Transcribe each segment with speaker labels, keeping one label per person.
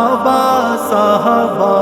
Speaker 1: صحابہ صحابہ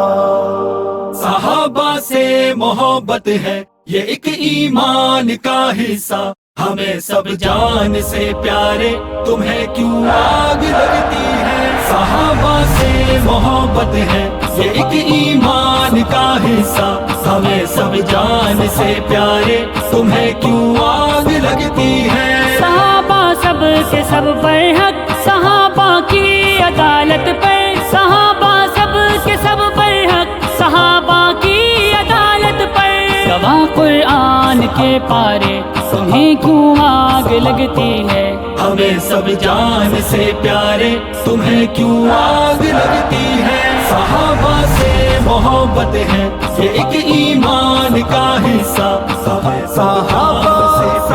Speaker 2: صحابہ سے محبت ہے یہ ایک ایمان کا حصہ، ہمیں سب جان سے پیارے تمہیں کیوں آگ لگتی ہے۔ صحابہ سے محبت ہے یہ ایک ایمان کا حصہ، ہمیں سب جان سے پیارے تمہیں کیوں آگ لگتی ہے۔
Speaker 3: صحابہ سب کے سب پر حق، صحابہ کی عدالت پر، صحابہ سب کے سب پر حق، صحابہ کی عدالت پر۔ گواہ قرآن کے پارے تمہیں کیوں آگ لگتی ہے،
Speaker 2: ہمیں سب جان سے پیارے تمہیں کیوں آگ لگتی ہے۔ صحابہ سے محبت ہے یہ ایک ایمان کا حصہ، ہمیں
Speaker 1: صحابہ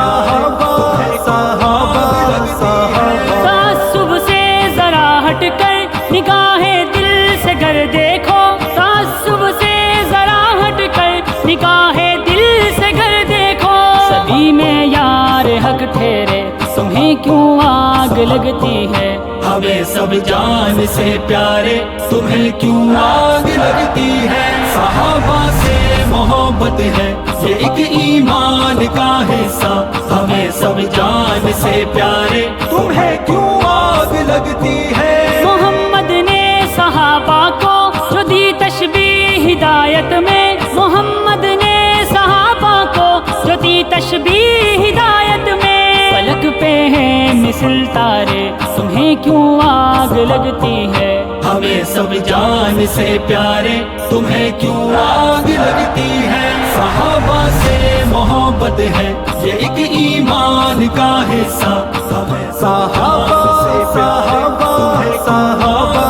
Speaker 1: صحابہ صحابہ صحابہ
Speaker 3: تعصب سے ذرا ہٹ کر نگاہ دل سے گر دیکھو، تعصب سے ذرا ہٹ کر نگاہ دل سے گر دیکھو۔ سبھی میں یار حق ٹھہرے تمہیں کیوں آگ لگتی ہے،
Speaker 2: ہمیں سب جان سے پیارے تمہیں کیوں آگ لگتی ہے۔ صحابہ سے محبت ہے یہ ایک ایمان کا حصہ، ہمیں سب جان سے پیارے تمہیں کیوں آگ لگتی ہے۔
Speaker 3: محمد نے صحابہ کو جو دی تشبیہ ہدایت میں، محمد نے صحابہ کو جو دی تشبیہ ہدایت میں۔ فلک پہ ہے مثل تارے تمہیں کیوں آگ لگتی ہے،
Speaker 2: ہمیں سب جان سے پیارے تمہیں کیوں آگ لگتی ہے۔ صحابہ سے محبت ہے یہ ایک ایمان کا حصہ، ہمیں
Speaker 1: صحابہ صحابہ صحابہ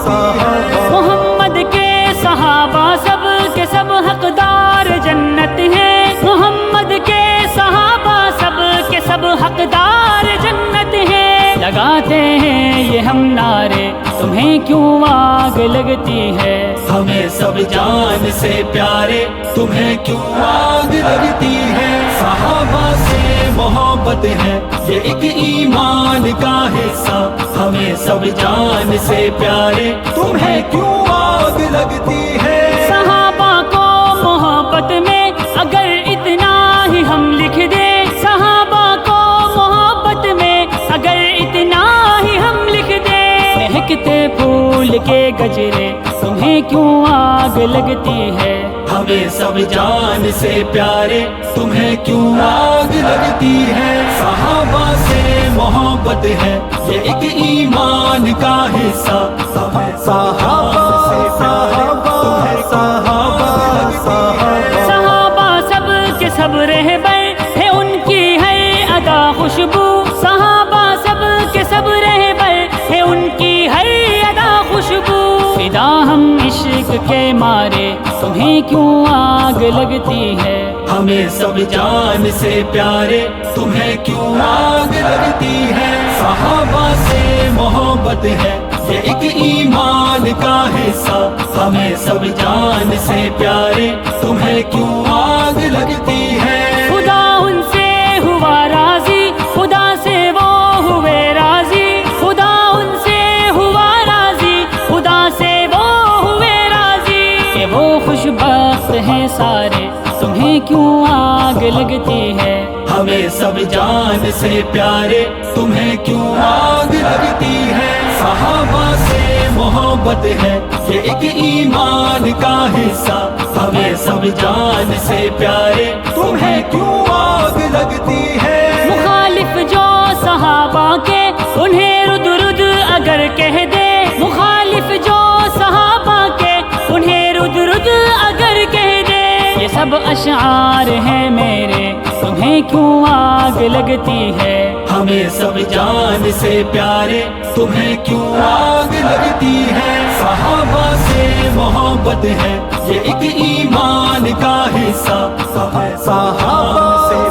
Speaker 1: صحابہ
Speaker 3: محمد کے صحابہ سب کے سب حقدار جنت ہیں، محمد کے صحابہ سب کے سب حقدار جنت ہیں۔ لگاتے ہیں یہ ہم نعرے تمہیں کیوں آگ لگتی ہے،
Speaker 2: ہمیں سب جان سے پیارے تمہیں کیوں آگ لگتی ہے۔ صحابہ سے محبت ہے یہ ایک ایمان کا حصہ، ہمیں سب جان سے پیارے تمہیں کیوں آگ لگتی ہے۔
Speaker 3: صحابہ کو محبت میں اگر اتنا ہی ہم لکھ دیں، صحابہ کو محبت میں اگر اتنا ہی ہم لکھ دیں، مہکتے پھول کے گجرے تمہیں کیوں آگ لگتی ہے،
Speaker 2: ہمیں سب جان سے پیارے تمہیں کیوں آگ لگتی ہے۔ صحابہ سے محبت ہے یہ ایک ایمان کا حصہ، ہمیں
Speaker 1: صحابہ صحابہ صحابہ صحابہ
Speaker 3: صحابہ سب کے سب رہبر ہے ان کی ہے ادا خوشبو، صحابہ سب کے سب رہبر ہے ان کی ہے ادا خوشبو۔ فدا ہم عشق کے مارے تمہیں کیوں آگ لگتی ہے،
Speaker 2: ہمیں سب جان سے پیارے تمہیں کیوں آگ لگتی ہے۔ صحابہ سے محبت ہے یہ ایک ایمان کا حصہ، ہمیں سب جان سے پیارے تمہیں کیوں آگ لگتی ہے۔
Speaker 3: خدا ان سے ہوا راضی، خدا سے وہ ہوئے راضی، خدا ان سے ہوا راضی، خدا سے وہ ہوئے راضی، کہ وہ خوش بخت ہیں سارے تمہیں کیوں آگ لگتی ہے،
Speaker 2: ہمیں سب جان سے پیارے تمہیں کیوں آگ لگتی ہے۔ صحابہ سے محبت ہے یہ ایک ایمان کا حصہ، ہمیں سب جان سے پیارے تمہیں کیوں آگ لگتی ہے۔
Speaker 3: مخالف جو صحابہ کے انہیں رد رد اگر کہہ دے، مخالف جو صحابہ کے انہیں رد رد اگر کہہ دے، یہ سب اشعار ہیں میرے تمہیں کیوں آگ لگتی ہے،
Speaker 2: ہمیں سب جان سے پیارے تمہیں کیوں آگ لگتی ہے۔ صحابہ سے محبت ہے یہ ایک ایمان کا حصہ، ہمیں
Speaker 1: صحابہ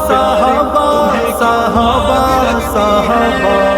Speaker 1: صحابہ صحابہ صحابہ